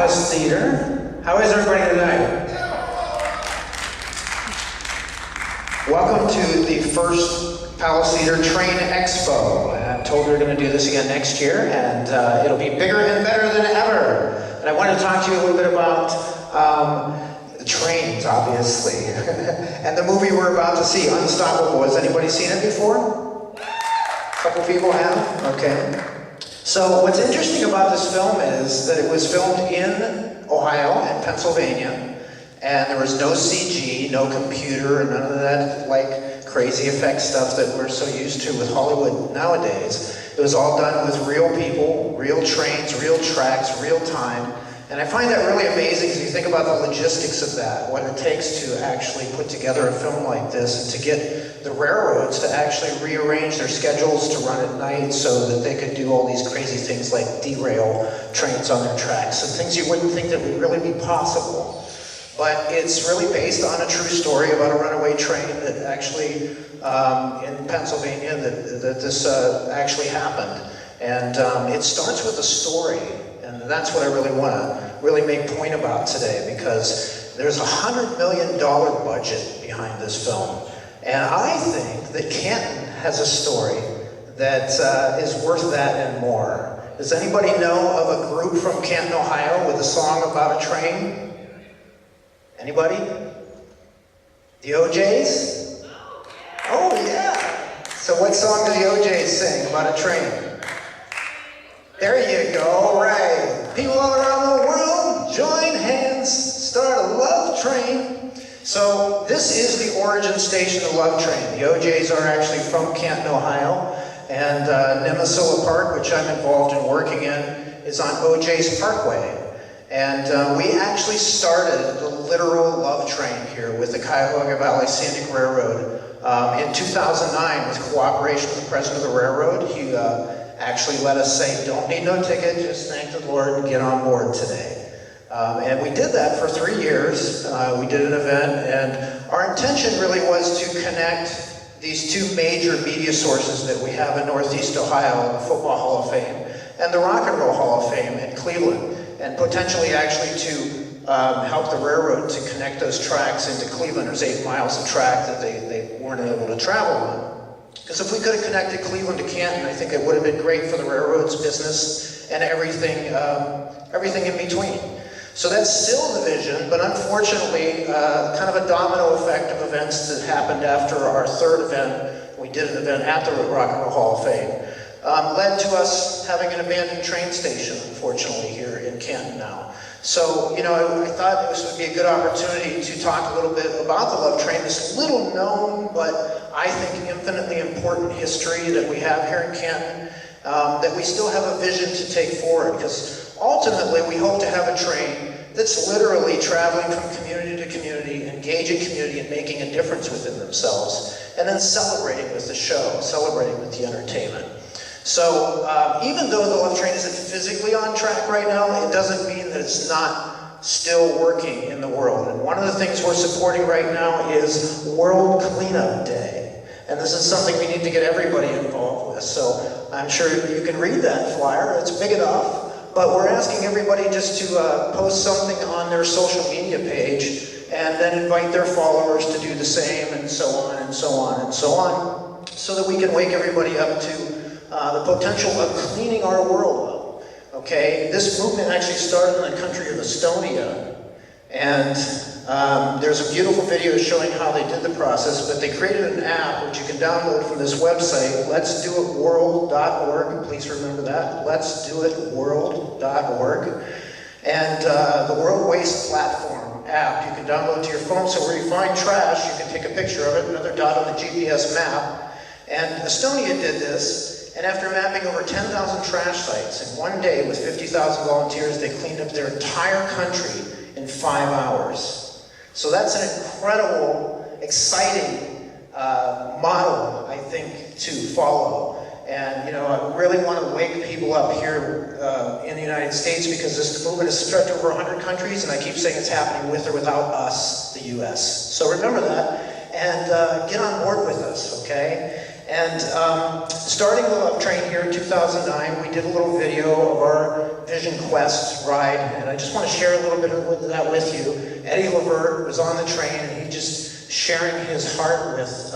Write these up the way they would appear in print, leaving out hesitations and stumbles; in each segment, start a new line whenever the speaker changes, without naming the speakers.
Palace Theater. How is everybody tonight? Welcome to the first Palace Theater Train Expo. I'm told we're going to do this again next year, and it'll be bigger and better than ever. And I want to talk to you a little bit about the trains, obviously, and the movie we're about to see, Unstoppable. Has anybody seen it before? A couple people have? Okay. So what's interesting about this film is that it was filmed in Ohio and Pennsylvania, and there was no CG, no computer, and none of that like crazy effect stuff that we're so used to with Hollywood nowadays. It was all done with real people, real trains, real tracks, real time. And I find that really amazing because you think about the logistics of that, what it takes to actually put together a film like this, and to get the railroads to actually rearrange their schedules to run at night so that they could do all these crazy things like derail trains on their tracks, and things you wouldn't think that would really be possible. But it's really based on a true story about a runaway train that actually, in Pennsylvania, that this actually happened. And it starts with a story, and that's what I really want to really make point about today, because there's a $100 million budget behind this film. And I think that Canton has a story that is worth that and more. Does anybody know of a group from Canton, Ohio with a song about a train? Anybody? The OJs? Oh yeah! So what song do the OJs sing about a train? There you go, right. People all around the world, join hands, start a love train. So this is the origin station of Love Train. The OJs are actually from Canton, Ohio, and Nemesis Park, which I'm involved in working in, is on OJ's Parkway. And we actually started the literal love train here with the Cuyahoga Valley Scenic Railroad in 2009 with cooperation with the president of the railroad. He actually let us say, don't need no ticket, just thank the Lord and get on board today. And we did that for 3 years. We did an event, and our intention really was to connect these two major media sources that we have in Northeast Ohio, the Football Hall of Fame and the Rock and Roll Hall of Fame in Cleveland, and potentially actually to help the railroad to connect those tracks into Cleveland. There's 8 miles of track that they weren't able to travel on. Because if we could have connected Cleveland to Canton, I think it would have been great for the railroad's business and everything in between. So that's still the vision, but unfortunately, kind of a domino effect of events that happened after our 3rd event. We did an event at the Rock and Roll Hall of Fame. Led to us having an abandoned train station, unfortunately, here in Canton now. So, you know, I thought this would be a good opportunity to talk a little bit about the Love Train, this little known, but I think infinitely important history that we have here in Canton, that we still have a vision to take forward, because ultimately we hope to have a train that's literally traveling from community to community, engaging community and making a difference within themselves, and then celebrating with the show, celebrating with the entertainment. So even though the Love Train isn't physically on track right now, it doesn't mean that it's not still working in the world. And one of the things we're supporting right now is World Cleanup Day. And this is something we need to get everybody involved with. So I'm sure you can read that flyer, it's big enough. But we're asking everybody just to post something on their social media page and then invite their followers to do the same, and so on and so on and so on, so that we can wake everybody up to the potential of cleaning our world up, okay? This movement actually started in the country of Estonia, and there's a beautiful video showing how they did the process, but they created an app which you can download from this website, letsdoitworld.org, please remember that, letsdoitworld.org, and the World Waste Platform app you can download to your phone, so where you find trash, you can take a picture of it, another dot on the GPS map, and Estonia did this. And after mapping over 10,000 trash sites in one day with 50,000 volunteers, they cleaned up their entire country in 5 hours. So that's an incredible, exciting model, I think, to follow. And, you know, I really want to wake people up here in the United States, because this movement is stretched over 100 countries, and I keep saying it's happening with or without us, the U.S. So remember that, and get on board with us, okay? And starting the Love Train here in 2009, we did a little video of our Vision Quest ride, and I just want to share a little bit of that with you. Eddie Levert was on the train, and he just sharing his heart with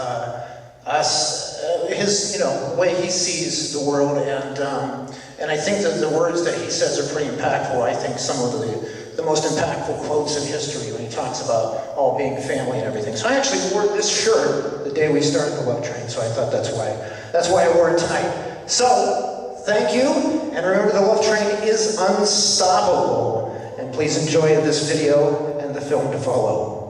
us, his, way he sees the world, and I think that the words that he says are pretty impactful. I think some of the most impactful quotes in history when he talks about all being family and everything. So I actually wore this shirt the day we started the Love Train, so I thought that's why I wore it tonight. So, thank you, and remember the Love Train is unstoppable. And please enjoy this video and the film to follow.